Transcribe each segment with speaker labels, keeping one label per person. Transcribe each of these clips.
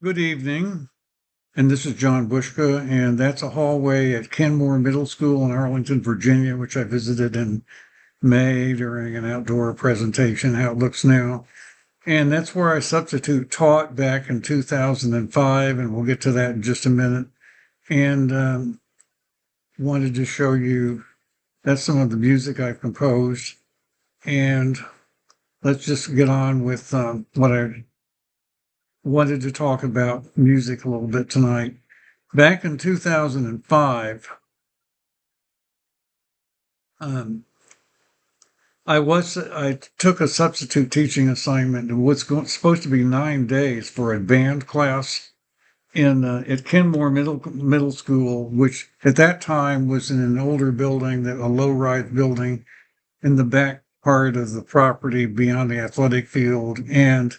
Speaker 1: Good evening, and this is John Bushka, and that's a hallway at Kenmore Middle School in Arlington, Virginia, which I visited in May during an outdoor presentation, how it looks now. And that's where I substitute taught back in 2005, and we'll get to that in just a minute. And wanted to show you that's some of the music I've composed. And let's just get on with what I wanted to talk about music a little bit tonight. Back in 2005, um, I took a substitute teaching assignment in supposed to be 9 days for a band class in at Kenmore Middle School, which at that time was in an older building, a low-rise building in the back part of the property beyond the athletic field. And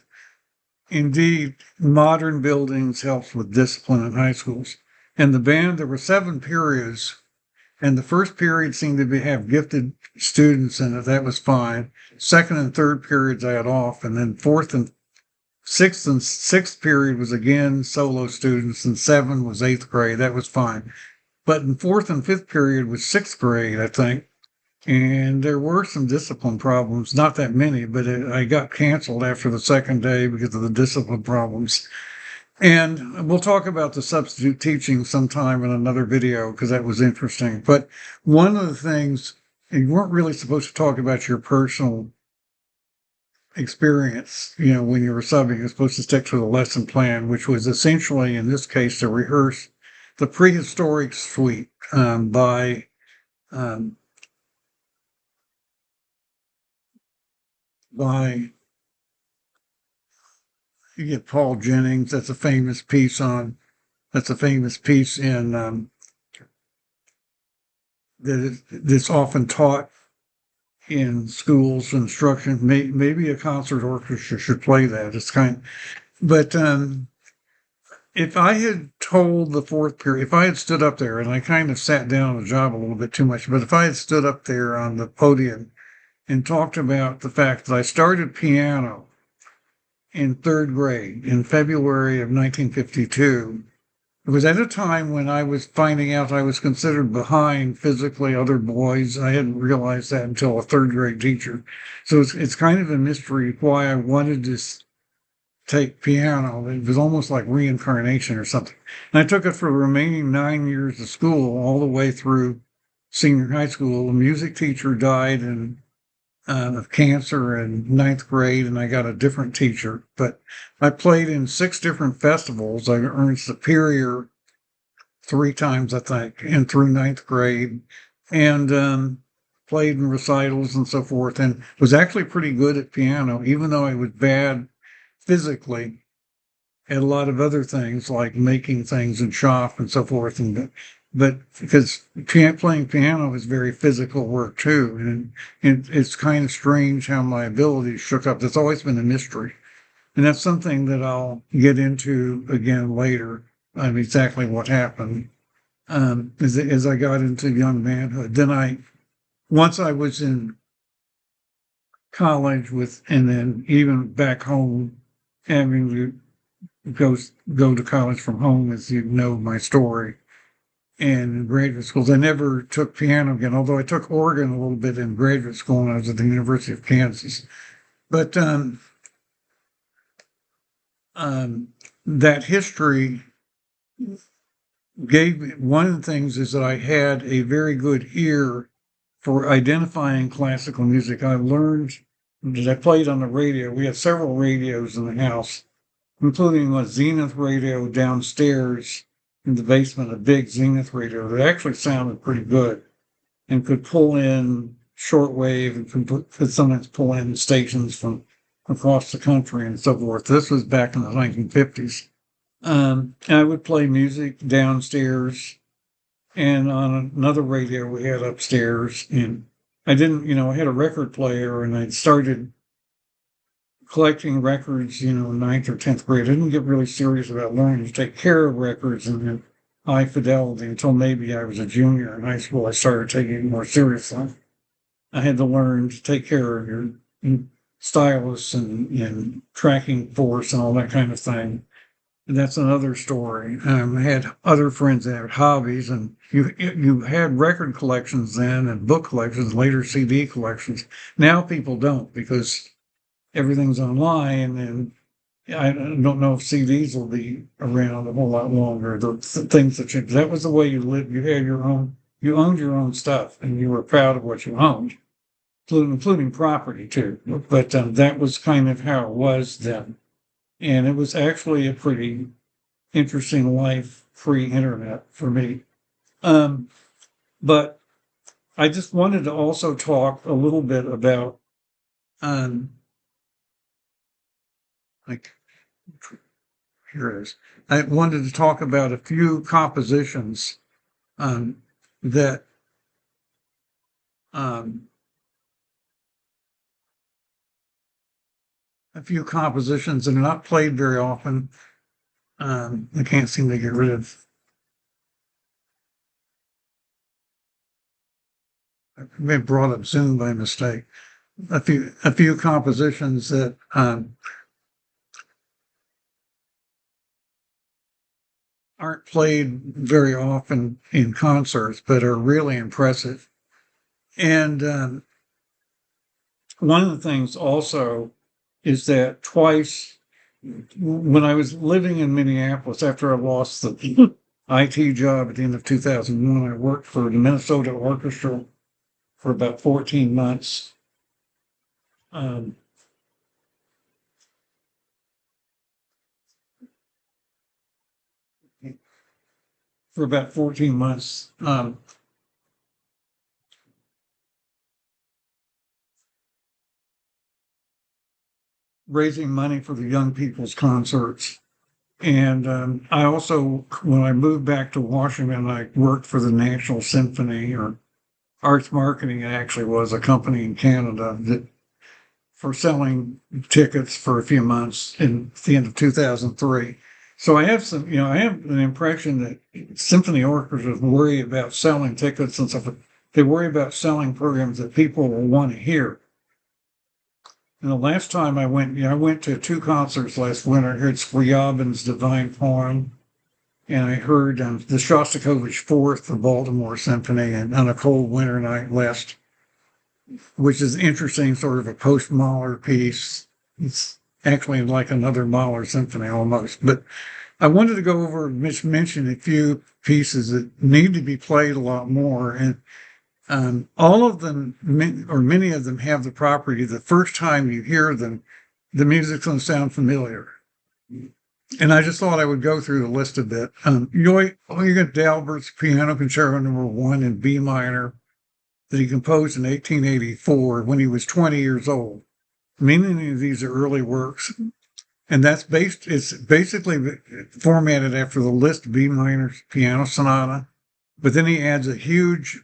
Speaker 1: indeed, modern buildings helps with discipline in high schools. And the band, there were 7 periods, and the first period seemed to have gifted students in it. That was fine. Second and third periods I had off, and then fourth and sixth period was again solo students, and seven was eighth grade. That was fine. But in fourth and fifth period was sixth grade, I think. And there were some discipline problems, not that many, but I got canceled after the second day because of the discipline problems. And we'll talk about the substitute teaching sometime in another video because that was interesting. But one of the things, you weren't really supposed to talk about your personal experience, when you were subbing. You're supposed to stick to the lesson plan, which was essentially, in this case, to rehearse the prehistoric suite by um, by you get Paul Jennings. That's a famous piece in that's often taught in schools instruction. Maybe a concert orchestra should play that. But if I had told the fourth period, if I had stood up there, and I kind of sat down on the job a little bit too much, but if I had stood up there on the podium and talked about the fact that I started piano in third grade in February of 1952. It was at a time when I was finding out I was considered behind physically other boys. I hadn't realized that until a third grade teacher. So it's kind of a mystery why I wanted to take piano. It was almost like reincarnation or something. And I took it for the remaining 9 years of school, all the way through senior high school. The music teacher died of cancer in ninth grade, and I got a different teacher. But I played in 6 different festivals. I earned Superior 3 times, I think, and through ninth grade, and played in recitals and so forth, and was actually pretty good at piano, even though I was bad physically at a lot of other things like making things in shop and so forth. But because playing piano is very physical work too, and it's kind of strange how my abilities shook up. That's always been a mystery, and that's something that I'll get into again later. Exactly what happened as I got into young manhood. Once I was in college and then even back home, having to go to college from home, as you know my story. And in graduate schools, I never took piano again, although I took organ a little bit in graduate school when I was at the University of Kansas. But that history gave me, one of the things is that I had a very good ear for identifying classical music. I learned that I played on the radio. We had several radios in the house, including a Zenith radio downstairs in the basement, a big Zenith radio that actually sounded pretty good and could pull in shortwave and could sometimes pull in stations from across the country and so forth. This was back in the 1950s. I would play music downstairs and on another radio we had upstairs. And I didn't, I had a record player, and I started collecting records, ninth or 10th grade. I didn't get really serious about learning to take care of records and high fidelity until maybe I was a junior in high school. I started taking it more seriously. I had to learn to take care of your stylus and tracking force and all that kind of thing. that's another story. I had other friends that had hobbies, and you had record collections then, and book collections, later CD collections. Now people don't because everything's online, and I don't know if CDs will be around a whole lot longer. The things that that was the way you lived. You had your own, you owned your own stuff, and you were proud of what you owned, including property too. But that was kind of how it was then, and it was actually a pretty interesting life pre-internet for me. Um, but I just wanted to also talk a little bit about um, like here it is. I wanted to talk about a few compositions um, that um, a few compositions that are not played very often. I can't seem to get rid of. I may have brought up Zoom by mistake. A few compositions that aren't played very often in concerts, but are really impressive. And one of the things also is that twice, when I was living in Minneapolis, after I lost the IT job at the end of 2001, I worked for the Minnesota Orchestra for about 14 months. Um, for about 14 months. Raising money for the young people's concerts. And I also, when I moved back to Washington, I worked for the National Symphony, or Arts Marketing, it actually was a company in Canada that for selling tickets for a few months in the end of 2003. So I have I have an impression that symphony orchestras worry about selling tickets and stuff. They worry about selling programs that people will want to hear. And the last time I went, I went to two concerts last winter. I heard Scriabin's Divine Poem, and I heard the Shostakovich Fourth, the Baltimore Symphony, and on a cold winter night last, which is interesting, sort of a post-Mahler piece. It's actually like another Mahler symphony almost. But I wanted to go over and mention a few pieces that need to be played a lot more. And all of them, or many of them, have the property the first time you hear them, the music's going to sound familiar. And I just thought I would go through the list a bit. You got D'Albert's Piano Concerto Number 1 in B minor that he composed in 1884 when he was 20 years old. Many of these are early works. And it's basically formatted after the Liszt B Minor Piano Sonata. But then he adds a huge,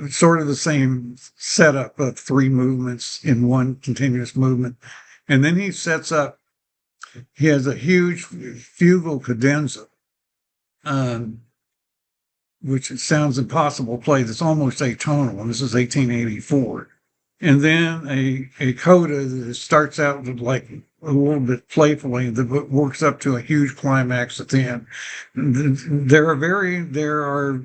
Speaker 1: sort of the same setup of three movements in one continuous movement. And then he has a huge fugal cadenza, which it sounds impossible to play. That's almost atonal, and this is 1884. And then a coda that starts out like a little bit playfully, that works up to a huge climax at the end. There are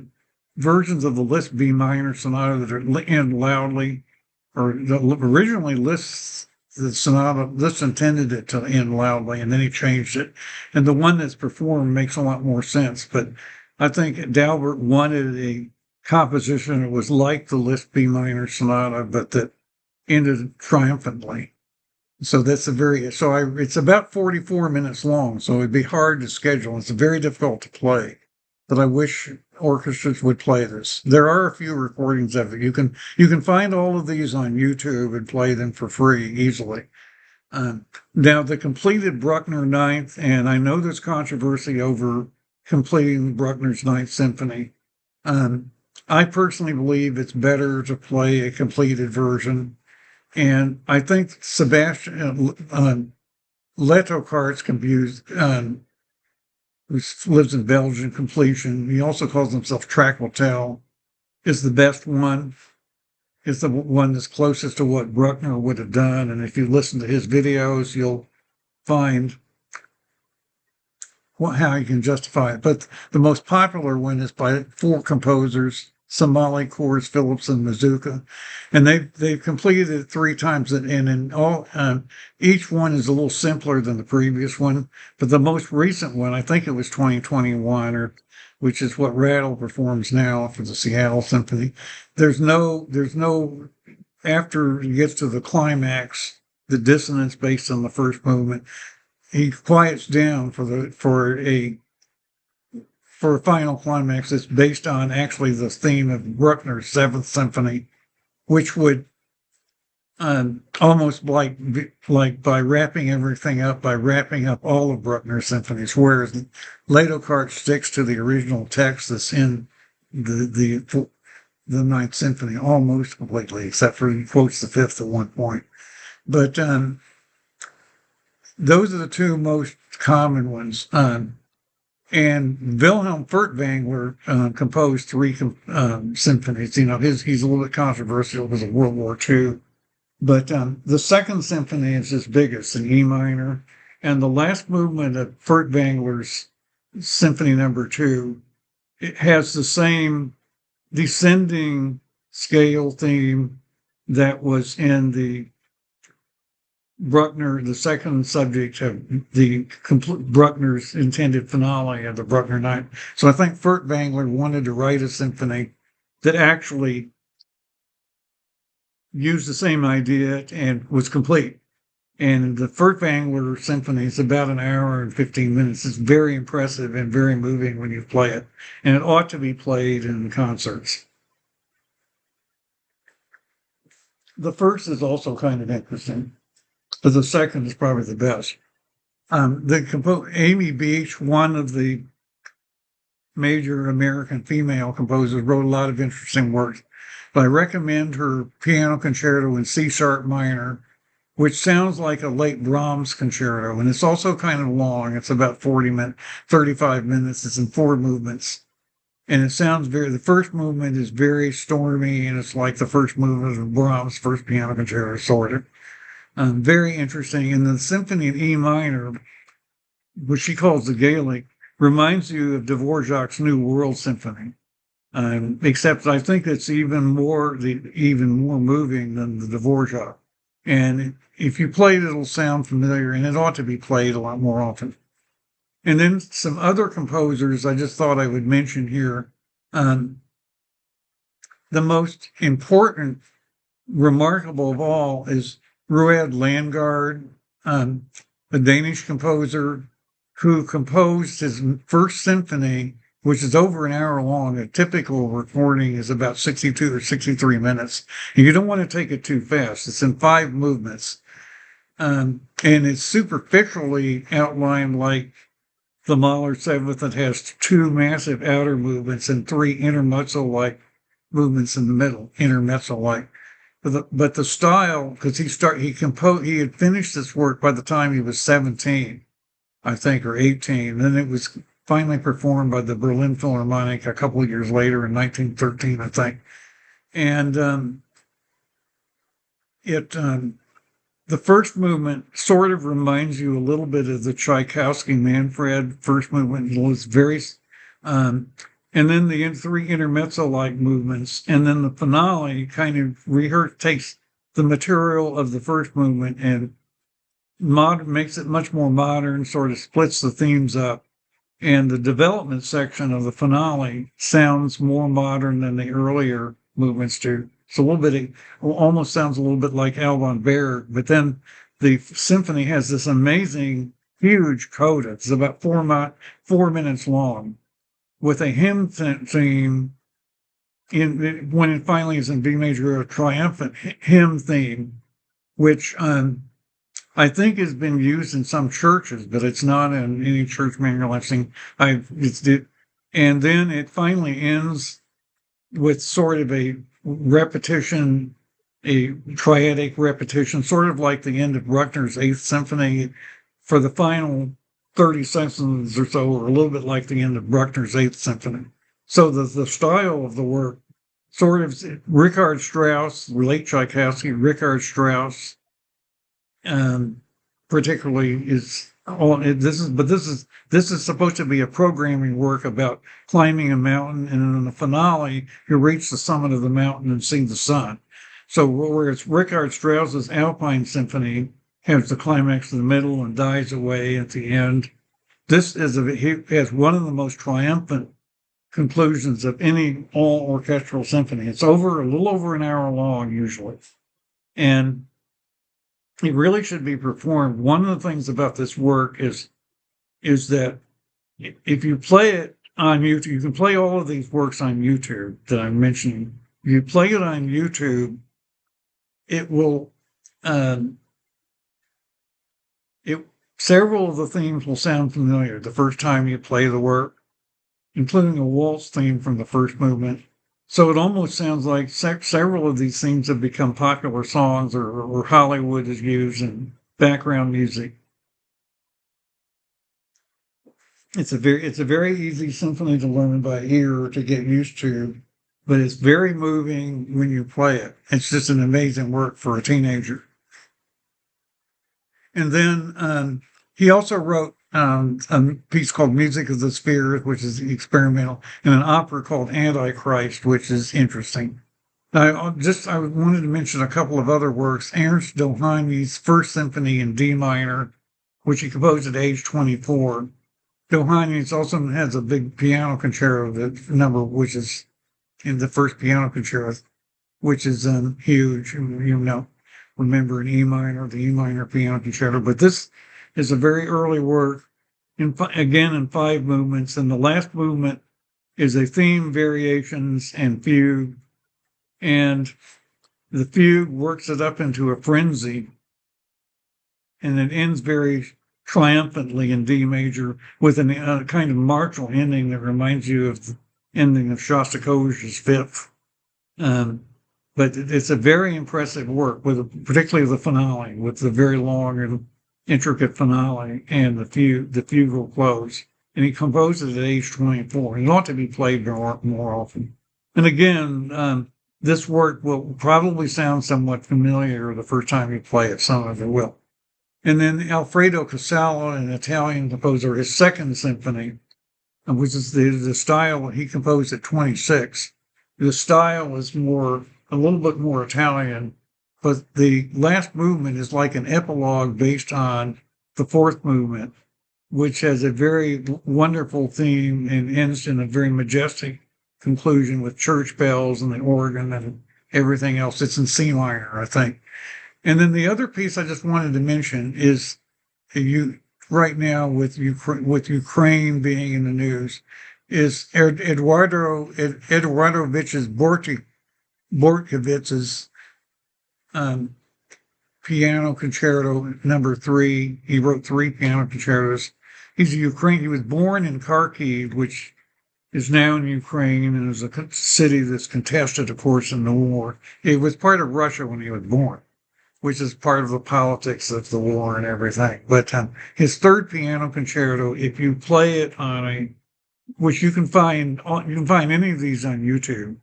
Speaker 1: versions of the Liszt B Minor Sonata that are end loudly, or originally Liszt intended it to end loudly, and then he changed it. And the one that's performed makes a lot more sense. But I think D'Albert wanted a composition that was like the Liszt B Minor Sonata, but that ended triumphantly. So it's about 44 minutes long, so it'd be hard to schedule. It's very difficult to play, but I wish orchestras would play this. There are a few recordings of it. You can find all of these on YouTube and play them for free easily. Now the completed Bruckner Ninth, and I know there's controversy over completing Bruckner's Ninth Symphony. I personally believe it's better to play a completed version. And I think Sebastien Letocart's composed, who lives in Belgium, completion. He also calls himself Tracotel, is the best one. Is the one that's closest to what Bruckner would have done. And if you listen to his videos, you'll find how you can justify it. But the most popular one is by four composers: Samale, Cohrs, Phillips, and Mazucca, and they've completed it three times. And in all, each one is a little simpler than the previous one. But the most recent one, I think it was 2021, or which is what Rattle performs now for the Seattle Symphony. There's no after he gets to the climax, the dissonance based on the first movement, he quiets down for a final climax that's based on actually the theme of Bruckner's Seventh Symphony, which would almost like by wrapping everything up, by wrapping up all of Bruckner's symphonies, whereas Letocart sticks to the original text that's in the Ninth Symphony almost completely, except for he quotes the Fifth at one point. But those are the two most common ones. And Wilhelm Furtwangler composed three symphonies. You know, he's a little bit controversial because of World War II. But the second symphony is his biggest, in E minor. And the last movement of Furtwangler's Symphony Number 2, it has the same descending scale theme that was in the Bruckner, the second subject of the Bruckner's intended finale of the Bruckner Night. So I think Furtwangler wanted to write a symphony that actually used the same idea and was complete. And the Furtwangler Symphony is about an hour and 15 minutes. It's very impressive and very moving when you play it. And it ought to be played in concerts. The first is also kind of interesting, but the second is probably the best. Amy Beach, one of the major American female composers, wrote a lot of interesting work. But I recommend her piano concerto in C sharp minor, which sounds like a late Brahms concerto, and it's also kind of long. It's about 35 minutes. It's in four movements. And it sounds the first movement is very stormy, and it's like the first movement of Brahms' first piano concerto, sort of. Very interesting. And the symphony in E minor, which she calls the Gaelic, reminds you of Dvorak's New World Symphony. Except I think it's even more moving than the Dvorak. And if you play it, it'll sound familiar, and it ought to be played a lot more often. And then some other composers I just thought I would mention here. The most important, remarkable of all is Rued Langgaard, a Danish composer who composed his first symphony, which is over an hour long. A typical recording is about 62 or 63 minutes. And you don't want to take it too fast. It's in 5 movements. And it's superficially outlined like the Mahler Seventh that has 2 massive outer movements and 3 intermezzo-like movements in the middle, intermezzo-like. But the style, because he had finished this work by the time he was 17, I think, or 18. Then it was finally performed by the Berlin Philharmonic a couple of years later in 1913, I think. And the first movement sort of reminds you a little bit of the Tchaikovsky Manfred first movement. It was very, and then the 3 intermezzo-like movements, and then the finale kind of takes the material of the first movement and makes it much more modern, sort of splits the themes up. And the development section of the finale sounds more modern than the earlier movements do. It's a little bit, almost sounds a little bit like Alban Berg, but then the symphony has this amazing, huge coda. It's about 4 minutes long, with a hymn theme. When it finally is in B major, a triumphant hymn theme, which I think has been used in some churches, but it's not in any church manual I've seen. And then it finally ends with sort of a repetition, a triadic repetition, sort of like the end of Bruckner's Eighth Symphony for the final 30 seconds or so, or a little bit like the end of Bruckner's Eighth Symphony. So the style of the work, sort of Richard Strauss, late Tchaikovsky, Richard Strauss, particularly this is supposed to be a programming work about climbing a mountain, and in the finale, you reach the summit of the mountain and see the sun. So whereas Richard Strauss's Alpine Symphony has the climax in the middle and dies away at the end, he has one of the most triumphant conclusions of any all orchestral symphony. It's a little over an hour long usually, and it really should be performed. One of the things about this work is that if you play it on YouTube, you can play all of these works on YouTube that I'm mentioning. If you play it on YouTube, it will several of the themes will sound familiar the first time you play the work, including a waltz theme from the first movement. So it almost sounds like several of these themes have become popular songs, or Hollywood is used in background music. It's a very easy symphony to learn by ear, to get used to, but it's very moving when you play it. It's just an amazing work for a teenager. And then he also wrote a piece called Music of the Spheres, which is experimental, and an opera called Antichrist, which is interesting. I wanted to mention a couple of other works. Ernst Dohány's First Symphony in D minor, which he composed at age 24. Dohány's also has a big piano concerto which is in the first piano concerto, which is huge. Remember in E minor, the E minor piano concerto. But this is a very early work, again in 5 movements, and the last movement is a theme, variations, and fugue. And the fugue works it up into a frenzy, and it ends very triumphantly in D major with a kind of martial ending that reminds you of the ending of Shostakovich's Fifth. But it's a very impressive work, particularly the finale, with the very long and intricate finale and the fugal close. And he composed it at age 24. It ought to be played more often. And again, this work will probably sound somewhat familiar the first time you play it. Some of it will. And then Alfredo Casella, an Italian composer, his second symphony, which is the style he composed at 26. The style is a little bit more Italian, but the last movement is like an epilogue based on the fourth movement, which has a very wonderful theme and ends in a very majestic conclusion with church bells and the organ and everything else. It's in C minor, I think. And then the other piece I just wanted to mention is right now with Ukraine being in the news, is Eduardovich's Bortkevich's piano concerto number 3. He wrote 3 piano concertos. He was born in Kharkiv, which is now in Ukraine, and is a city that's contested, of course, in the war. It was part of Russia when he was born, which is part of the politics of the war and everything. But his third piano concerto, if you play it which you can find any of these on YouTube.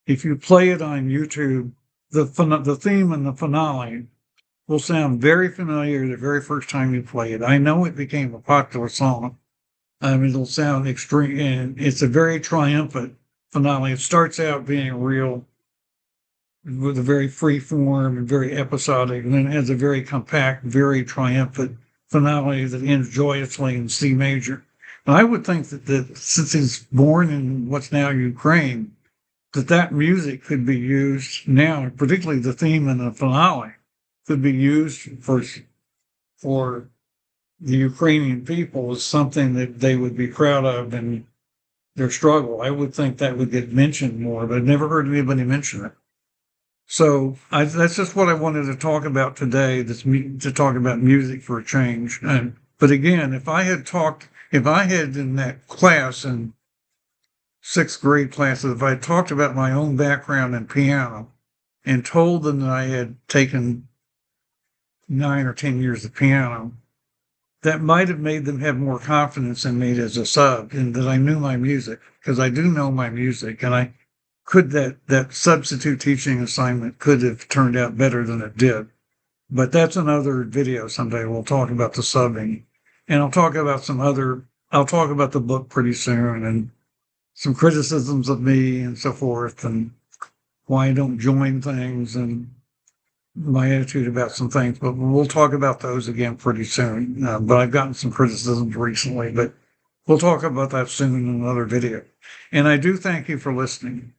Speaker 1: If you play it on YouTube, the theme and the finale will sound very familiar the very first time you play it. I know it became a popular song. It'll sound extreme, and it's a very triumphant finale. It starts out being real, with a very free form and very episodic, and then it has a very compact, very triumphant finale that ends joyously in C major. And I would think that since he's born in what's now Ukraine, that music could be used now, particularly the theme and the finale, could be used for the Ukrainian people as something that they would be proud of in their struggle. I would think that would get mentioned more, but I've never heard anybody mention it. So that's just what I wanted to talk about today, to talk about music for a change. But again, if I had in that class in 6th grade classes, if I had talked about my own background in piano and told them that I had taken 9 or 10 years of piano, that might have made them have more confidence in me as a sub, and that I knew my music, because I do know my music, and that substitute teaching assignment could have turned out better than it did. But that's another video someday. We'll talk about the subbing. And I'll talk about the book pretty soon and some criticisms of me and so forth and why I don't join things and my attitude about some things, but we'll talk about those again pretty soon. But I've gotten some criticisms recently, but we'll talk about that soon in another video. And I do thank you for listening.